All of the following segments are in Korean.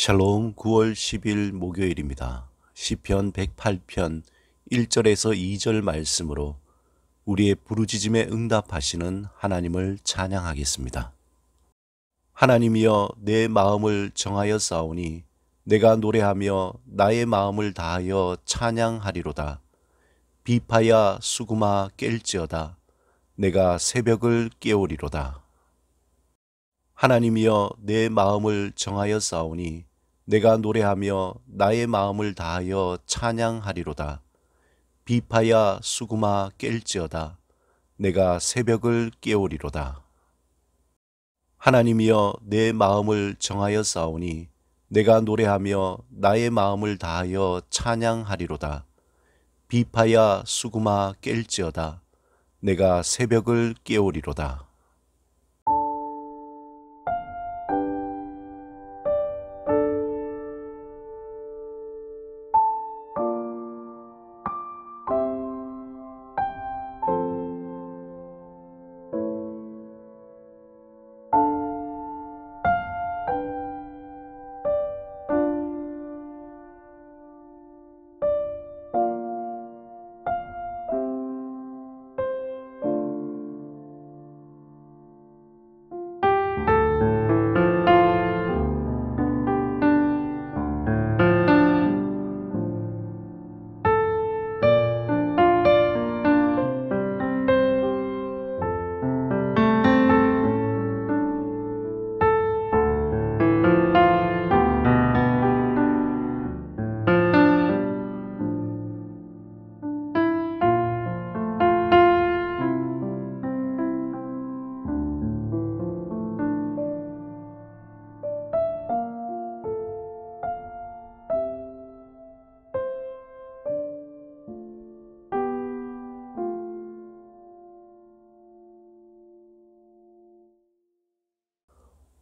샬롬 9월 10일 목요일입니다. 시편 108편 1절에서 2절 말씀으로 우리의 부르짖음에 응답하시는 하나님을 찬양하겠습니다. 하나님이여 내 마음을 정하여 싸우니 내가 노래하며 나의 마음을 다하여 찬양하리로다. 비파야 수구마 깰지어다. 내가 새벽을 깨우리로다. 하나님이여 내 마음을 정하여 싸우니 내가 노래하며 나의 마음을 다하여 찬양하리로다. 비파야 수구마 깰지어다. 내가 새벽을 깨우리로다. 하나님이여 내 마음을 정하여 싸우니 내가 노래하며 나의 마음을 다하여 찬양하리로다. 비파야 수구마 깰지어다. 내가 새벽을 깨우리로다.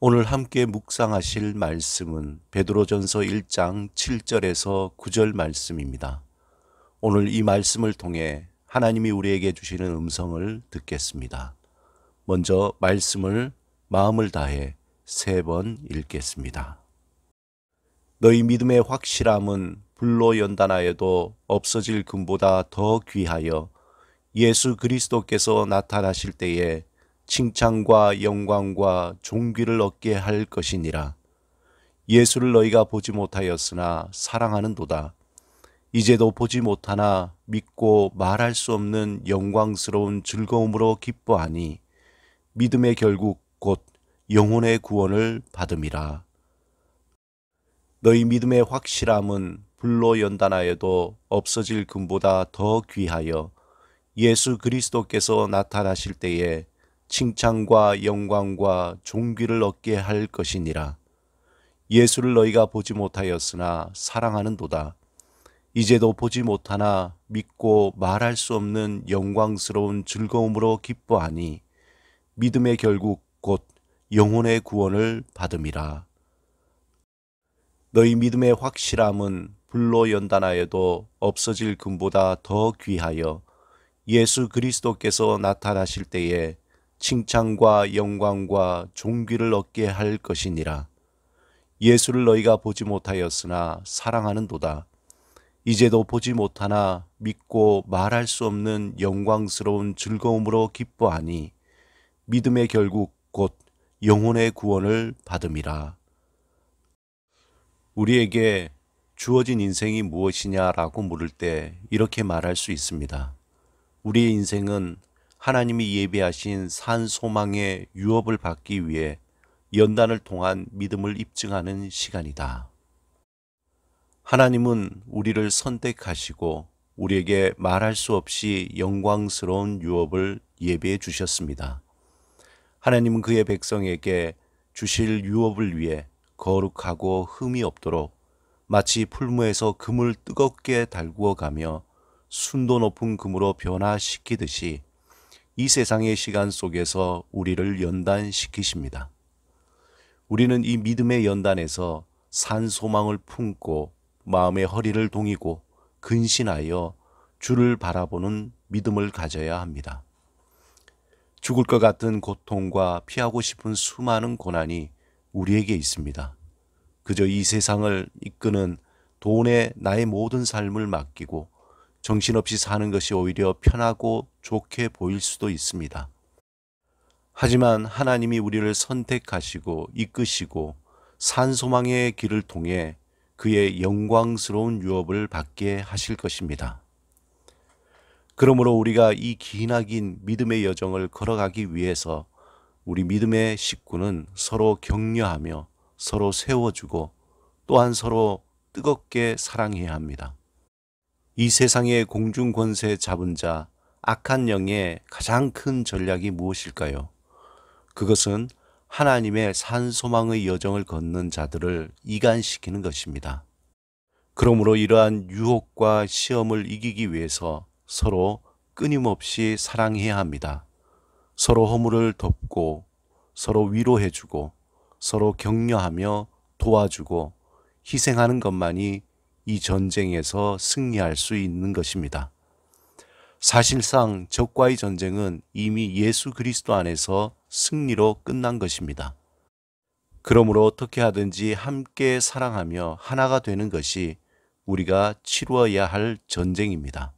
오늘 함께 묵상하실 말씀은 베드로전서 1장 7절에서 9절 말씀입니다. 오늘 이 말씀을 통해 하나님이 우리에게 주시는 음성을 듣겠습니다. 먼저 말씀을 마음을 다해 3번 읽겠습니다. 너희 믿음의 확실함은 불로 연단하여도 없어질 금보다 더 귀하여 예수 그리스도께서 나타나실 때에 칭찬과 영광과 존귀를 얻게 할 것이니라. 예수를 너희가 보지 못하였으나 사랑하는도다. 이제도 보지 못하나 믿고 말할 수 없는 영광스러운 즐거움으로 기뻐하니 믿음의 결국 곧 영혼의 구원을 받음이라. 너희 믿음의 확실함은 불로 연단하여도 없어질 금보다 더 귀하여 예수 그리스도께서 나타나실 때에 칭찬과 영광과 존귀를 얻게 할 것이니라. 예수를 너희가 보지 못하였으나 사랑하는도다. 이제도 보지 못하나 믿고 말할 수 없는 영광스러운 즐거움으로 기뻐하니 믿음의 결국 곧 영혼의 구원을 받음이라. 너희 믿음의 확실함은 불로 연단하여도 없어질 금보다 더 귀하여 예수 그리스도께서 나타나실 때에 칭찬과 영광과 존귀를 얻게 할 것이니라. 예수를 너희가 보지 못하였으나 사랑하는도다. 이제도 보지 못하나 믿고 말할 수 없는 영광스러운 즐거움으로 기뻐하니 믿음의 결국 곧 영혼의 구원을 받음이라. 우리에게 주어진 인생이 무엇이냐라고 물을 때 이렇게 말할 수 있습니다. 우리의 인생은 하나님이 예비하신 산 소망의 유업을 받기 위해 연단을 통한 믿음을 입증하는 시간이다. 하나님은 우리를 선택하시고 우리에게 말할 수 없이 영광스러운 유업을 예비해 주셨습니다. 하나님은 그의 백성에게 주실 유업을 위해 거룩하고 흠이 없도록 마치 풀무에서 금을 뜨겁게 달구어 가며 순도 높은 금으로 변화시키듯이 이 세상의 시간 속에서 우리를 연단시키십니다. 우리는 이 믿음의 연단에서 산 소망을 품고 마음의 허리를 동이고 근신하여 주를 바라보는 믿음을 가져야 합니다. 죽을 것 같은 고통과 피하고 싶은 수많은 고난이 우리에게 있습니다. 그저 이 세상을 이끄는 돈에 나의 모든 삶을 맡기고 정신없이 사는 것이 오히려 편하고 좋게 보일 수도 있습니다. 하지만 하나님이 우리를 선택하시고 이끄시고 산소망의 길을 통해 그의 영광스러운 유업을 받게 하실 것입니다. 그러므로 우리가 이 기나긴 믿음의 여정을 걸어가기 위해서 우리 믿음의 식구는 서로 격려하며 서로 세워주고 또한 서로 뜨겁게 사랑해야 합니다. 이 세상의 공중 권세 잡은 자, 악한 영의 가장 큰 전략이 무엇일까요? 그것은 하나님의 산소망의 여정을 걷는 자들을 이간시키는 것입니다. 그러므로 이러한 유혹과 시험을 이기기 위해서 서로 끊임없이 사랑해야 합니다. 서로 허물을 덮고 서로 위로해주고 서로 격려하며 도와주고 희생하는 것만이 이 전쟁에서 승리할 수 있는 것입니다. 사실상 적과의 전쟁은 이미 예수 그리스도 안에서 승리로 끝난 것입니다. 그러므로 어떻게 하든지 함께 사랑하며 하나가 되는 것이 우리가 치루어야 할 전쟁입니다.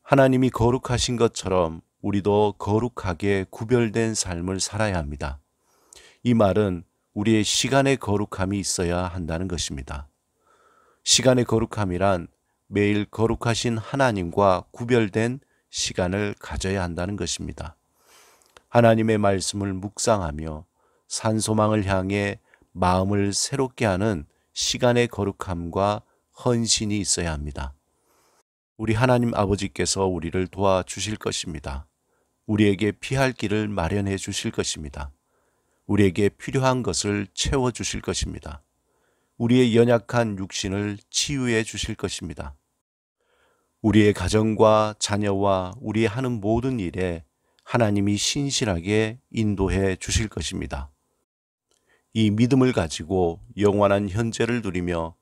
하나님이 거룩하신 것처럼 우리도 거룩하게 구별된 삶을 살아야 합니다. 이 말은 우리의 시간의 거룩함이 있어야 한다는 것입니다. 시간의 거룩함이란 매일 거룩하신 하나님과 구별된 시간을 가져야 한다는 것입니다. 하나님의 말씀을 묵상하며 산소망을 향해 마음을 새롭게 하는 시간의 거룩함과 헌신이 있어야 합니다. 우리 하나님 아버지께서 우리를 도와주실 것입니다. 우리에게 피할 길을 마련해 주실 것입니다. 우리에게 필요한 것을 채워주실 것입니다. 우리의 연약한 육신을 치유해 주실 것입니다. 우리의 가정과 자녀와 우리의 하는 모든 일에 하나님이 신실하게 인도해 주실 것입니다. 이 믿음을 가지고 영원한 현재를 누리며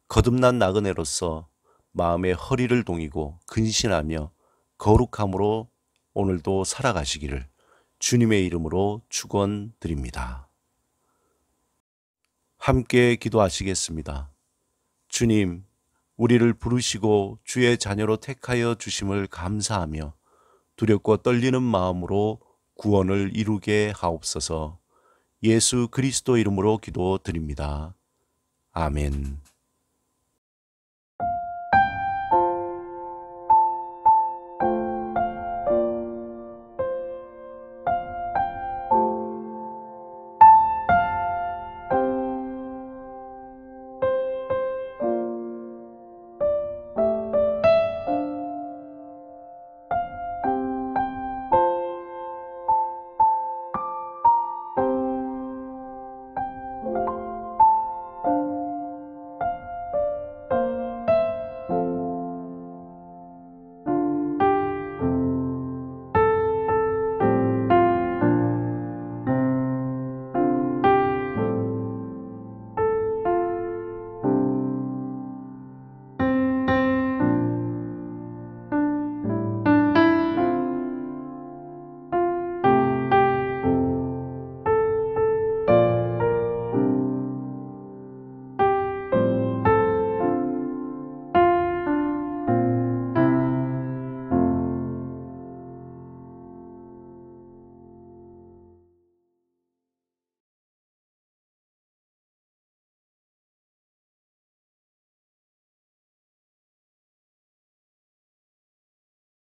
거듭난 나그네로서 마음의 허리를 동이고 근신하며 거룩함으로 오늘도 살아가시기를 주님의 이름으로 축원드립니다. 함께 기도하시겠습니다. 주님, 우리를 부르시고 주의 자녀로 택하여 주심을 감사하며 두렵고 떨리는 마음으로 구원을 이루게 하옵소서. 예수 그리스도 이름으로 기도드립니다. 아멘.